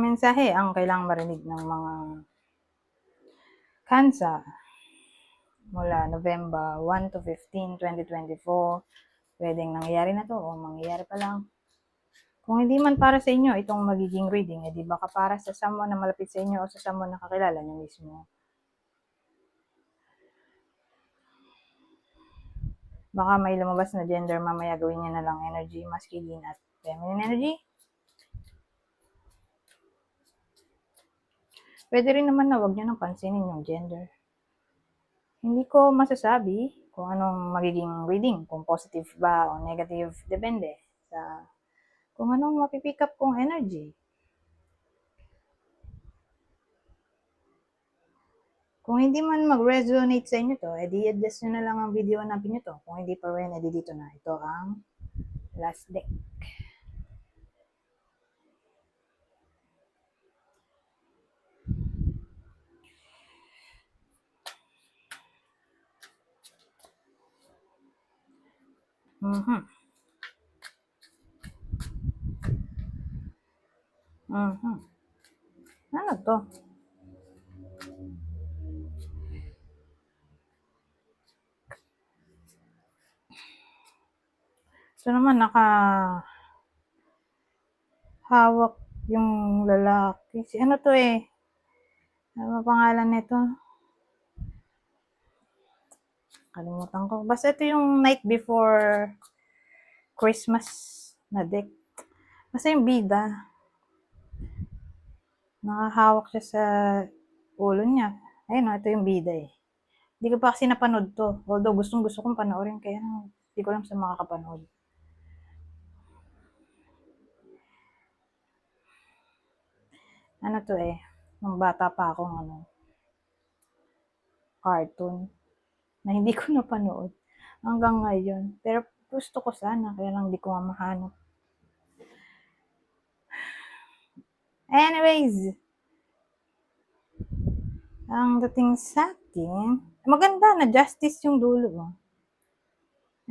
mensahe ang kailangang marinig ng mga Cancer mula November 1 to 15, 2024. Pwedeng nangyayari na to o mangyayari pa lang. Kung hindi man para sa inyo itong magiging reading, di baka para sa someone na malapit sa inyo o sa someone na kakilala nyo mismo. Baka may lumabas na gender, mamaya gawin niya na lang energy, masculine at feminine energy. Pwede rin naman na wag nyo nang pansinin yung gender. Hindi ko masasabi kung anong magiging reading, kung positive ba o negative, depende sa kung anong mapipick up kong energy. Kung hindi man mag-resonate sa inyo to, edi adjust nyo na lang ang video natin nyo to. Kung hindi pa rin, edi dito na. Ito ang last deck. Ano to? So naman hawak yung lalaki. Si ano to eh? Ano pangalan nito? Kalimutan ko. Basta ito yung night before Christmas na deck. Basta yung bida. Nakahawak siya sa ulo niya. Ayun, ito yung bida eh. Hindi ko pa kasi napanood to. Although gusto kong panoorin, kaya hindi ko lang sa makakapanood. Ano to eh, nung bata pa akong cartoon na hindi ko napanood hanggang ngayon. Pero gusto ko sana, kaya lang hindi ko mahanap. Anyways, ang dating sa akin, maganda na justice yung dulo.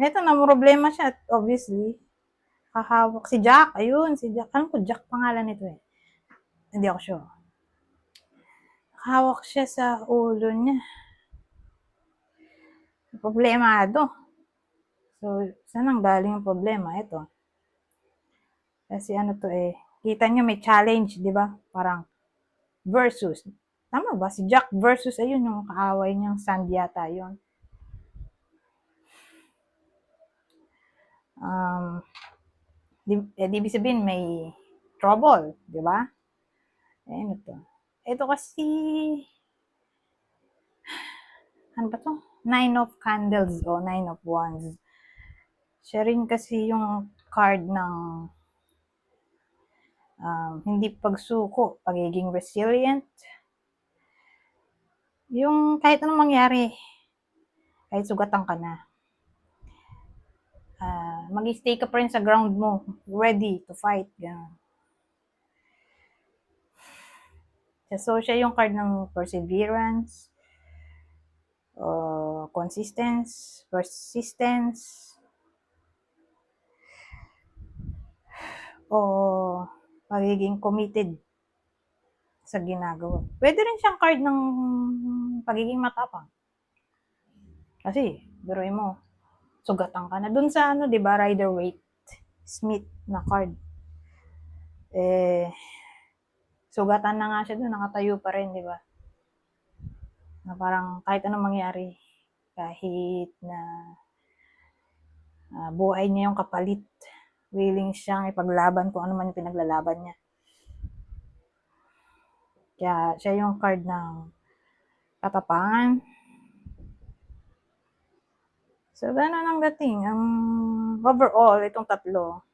Ito na, problema siya, obviously. Hahawak si Jack, ayun, si Jack. Alam ko, Jack pangalan nito eh. Hindi ako sure. Hawak siya sa ulo niya. Problemado. So, saan ang galing yung problema? Ito. Kasi ano to eh, kita nyo may challenge, di ba? Parang versus. Tama ba? Si Jack versus, ayun yung kaaway niyang Sandy yata yun. Di sabihin may trouble, di ba? Ayun ito. Ito kasi, ano ba to? 9 of Candles o 9 of Wands. Siya rin kasi yung card ng hindi pagsuko, pagiging resilient. Yung kahit anong mangyari, kahit sugatan ka na, mag-stay ka pa rin sa ground mo, ready to fight. Ganun. So, siya yung card ng perseverance, persistence, o pagiging committed sa ginagawa. Pwede rin siyang card ng pagiging matapang. Kasi, biruin mo, sugatan ka na. Dun sa di ba, Rider-Waite Smith na card. Sugatan na nga siya dun, nakatayo pa rin, di ba? Na parang kahit anong mangyari, kahit na buhay niya yung kapalit, willing siyang ipaglaban kung ano man yung pinaglalaban niya. Kaya siya yung card ng katapangan. So, gano'n ang dating. Overall, itong tatlo,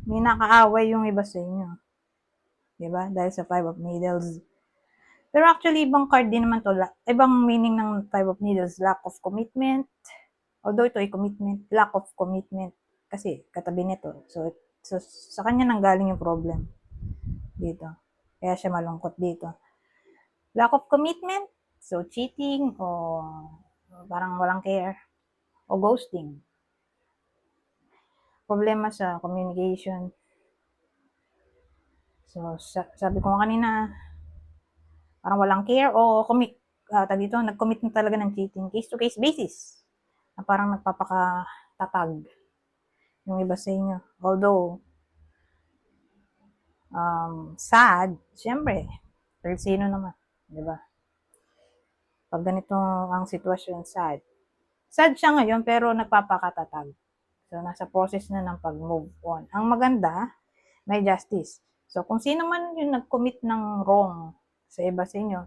may nakaaway yung iba sa inyo. Diba? Dahil sa Five of Needles. Pero actually, ibang card din naman to. Ibang meaning ng Five of Needles, lack of commitment. Although ito ay commitment, lack of commitment. Kasi, katabi nito. So sa kanya nanggaling yung problem. Dito. Kaya siya malungkot dito. Lack of commitment. So, cheating o parang walang care. O ghosting. Problema sa communication. So, sabi ko kanina, parang walang care o dito, nag-commit na talaga ng cheating, case-to-case basis. Na parang nagpapakatatag yung iba sa inyo. Although, sad, syempre, pero sino naman, di ba? Pag ganito ang sitwasyon, sad. Sad siya ngayon, pero nagpapakatatag. So, nasa process na ng pag-move on. Ang maganda, may justice. So, kung sino man yung nag-commit ng wrong sa iba sa inyo,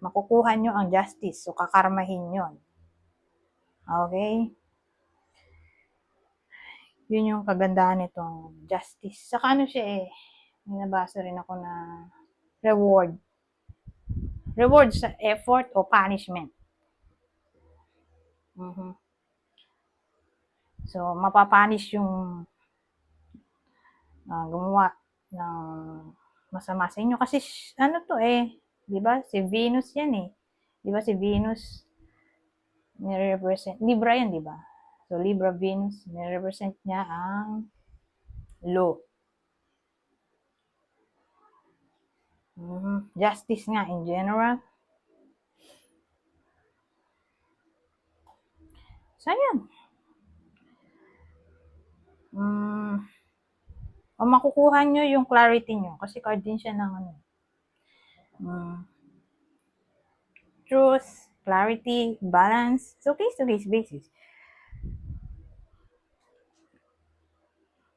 makukuha nyo ang justice. So, kakarmahin yon. Okay? Yun yung kagandahan nitong justice. Saka ano siya may nabasa rin ako na reward. Reward sa effort o punishment. Mm-hmm. So, mapapunish yung gumawa ng masama sa inyo. Kasi, ano to di ba? Si Venus yan Di ba si Venus, nire-represent, Libra yan, di ba? So, Libra Venus, nire-represent niya ang law. Justice nga in general. So, yan. O makukuha nyo yung clarity nyo. Kasi card din siya ng truth, clarity, balance. So, case-to-case basis.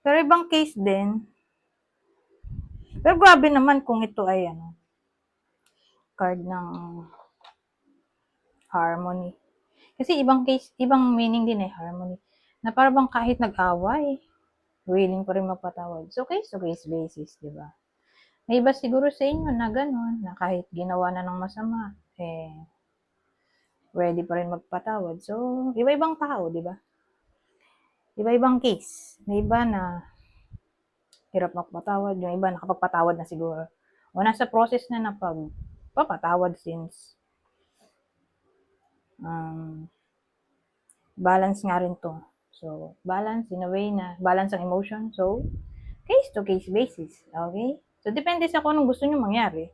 Pero ibang case din. Pero grabe naman kung ito ay card ng harmony. Kasi ibang case, ibang meaning din harmony. Na parang kahit nag-away, willing pa rin magpatawad. So, case-to-case basis, di ba? May iba siguro sa inyo na gano'n, na kahit ginawa na ng masama, ready pa rin magpatawad. So, iba-ibang tao, di ba? Iba-ibang case. May iba na hirap magpatawad, yung iba nakapagpatawad na siguro. O nasa process na pagpapatawad since balance nga rin to. So, balance in a way na balance ang emotion. So, case-to-case basis. Okay? So, depende sa kung anong gusto nyo mangyari.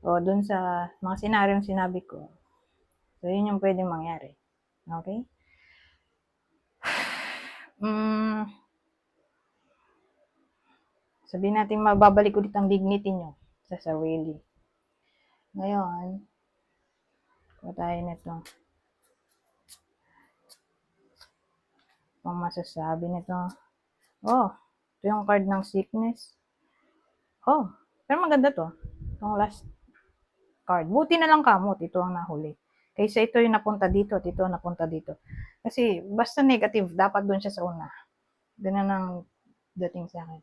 O, dun sa mga senaryong sinabi ko. So, yun yung pwedeng mangyari. Okay? Sabihin natin mababalik ulit ang dignity nyo sa sarili. Ngayon, kuha tayo nito. Ang masasabi nito. Ito yung card ng sickness. Pero maganda to. Itong last card. Buti na lang kamot. Ito ang nahuli. Kaysa ito yung napunta dito at ito napunta dito. Kasi basta negative, dapat doon siya sa una. Ganun ang dating sa akin.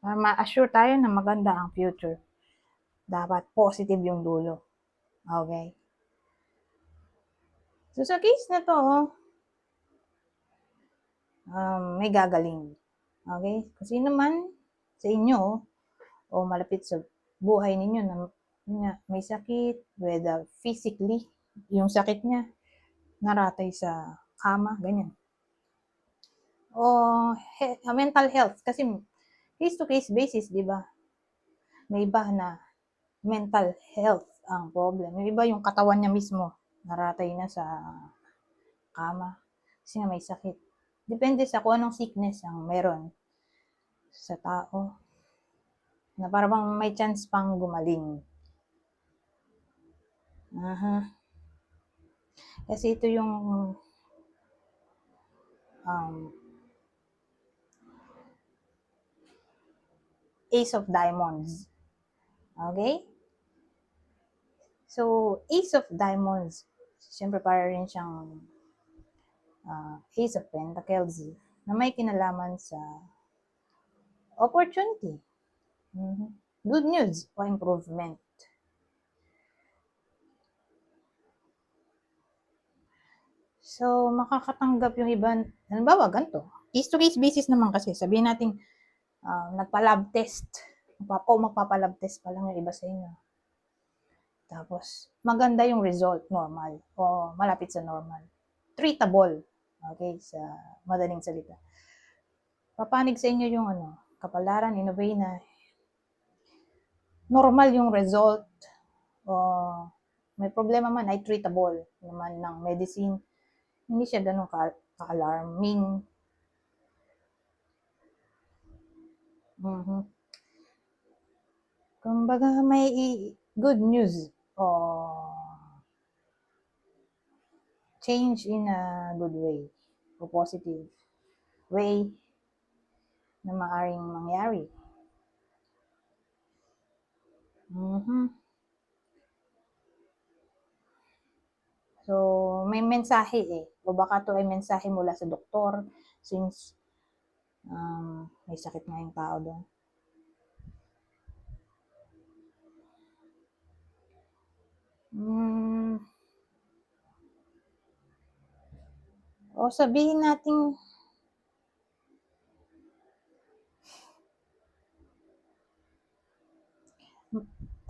Para ma-assure tayo na maganda ang future. Dapat positive yung dulo. Okay? So, sa case na to, may gagaling. Okay? Kasi naman sa inyo, o malapit sa buhay ninyo na may sakit, whether physically, yung sakit niya, naratay sa kama, ganyan. O mental health, kasi case-to-case basis, di ba? May iba na mental health ang problem. Yung iba yung katawan niya mismo, naratay na sa kama, kasi nga may sakit. Depende sa kung anong sickness ang meron sa tao, na parang may chance pang gumaling. Kasi ito yung Ace of Diamonds. Okay? So, Ace of Diamonds, siyempre para rin siyang Ace of Pentacles na may kinalaman sa opportunity, good news o improvement. So, makakatanggap yung iba, halimbawa, ganito. Case-to-case basis naman kasi. Sabihin natin, nagpa-lab test. Magpapa-lab test pa lang yung iba sa inyo. Tapos, maganda yung result, normal. O malapit sa normal. Treatable. Okay, sa madaling salita. papanig sa inyo yung kapalaran in a way na normal yung result, o may problema man ay treatable naman ng medicine. Hindi siya ganun ka-alarming. Kumbaga may good news o change in a good way o positive way na maaring mangyari. So, may mensahe o baka to ay mensahe mula sa doktor since may sakit nga yung tao doon. O sabihin natin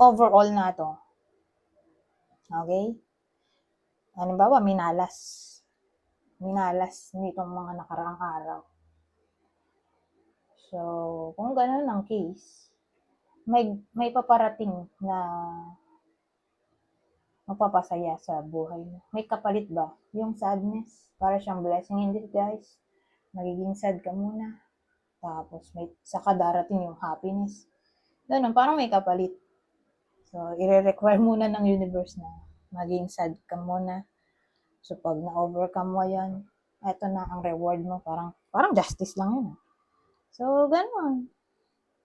overall na to. Okay? Halimbawa, minalas nitong mga nakaraang araw. So, kung gano'n ang case, may paparating na magpapasaya sa buhay mo. May kapalit ba? Yung sadness, para siyang blessing in disguise. Magiging sad ka muna. Tapos, saka darating yung happiness. Ganun, parang may kapalit. So, i-require muna ng universe na maging sad ka muna. So, pag na-overcome mo yan, eto na ang reward mo. Parang justice lang yun. So, ganun.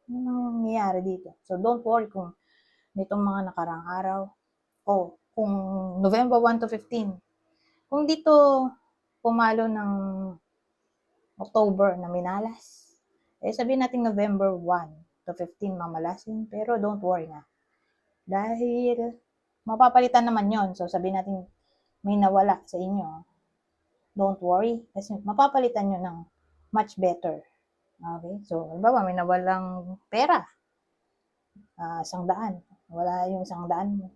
Yun ang nangyayari dito. So, don't worry kung nitong mga nakarang araw, kung November 1 to 15, kung dito pumalo ng October na minalas, sabihin natin November 1 to 15 mamalasin, pero don't worry na. Dahil mapapalitan naman yon. So, sabihin natin may nawala sa inyo. Don't worry, kasi mapapalitan nyo ng much better. Okay? So, halimbawa, may nawalang pera. 100. Wala yung 100 mo.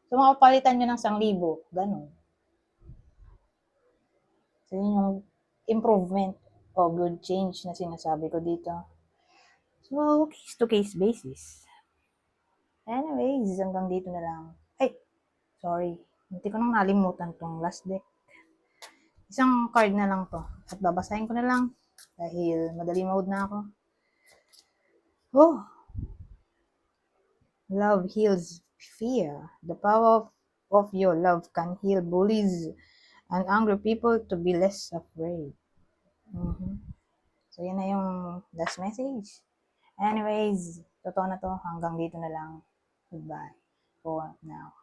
So, makapalitan nyo ng 1,000. Ganun. So, yun yung improvement o good change na sinasabi ko dito. So, case-to-case basis. Anyways, hanggang dito na lang. Sorry. Hindi ko nang nalimutan tong last deck. Isang card na lang to. At babasahin ko na lang. Dahil madali mode na ako. Love heals fear. The power of your love can heal bullies and angry people to be less afraid. So, yun na yung last message. Anyways, totoo na to. Hanggang dito na lang. Goodbye for now.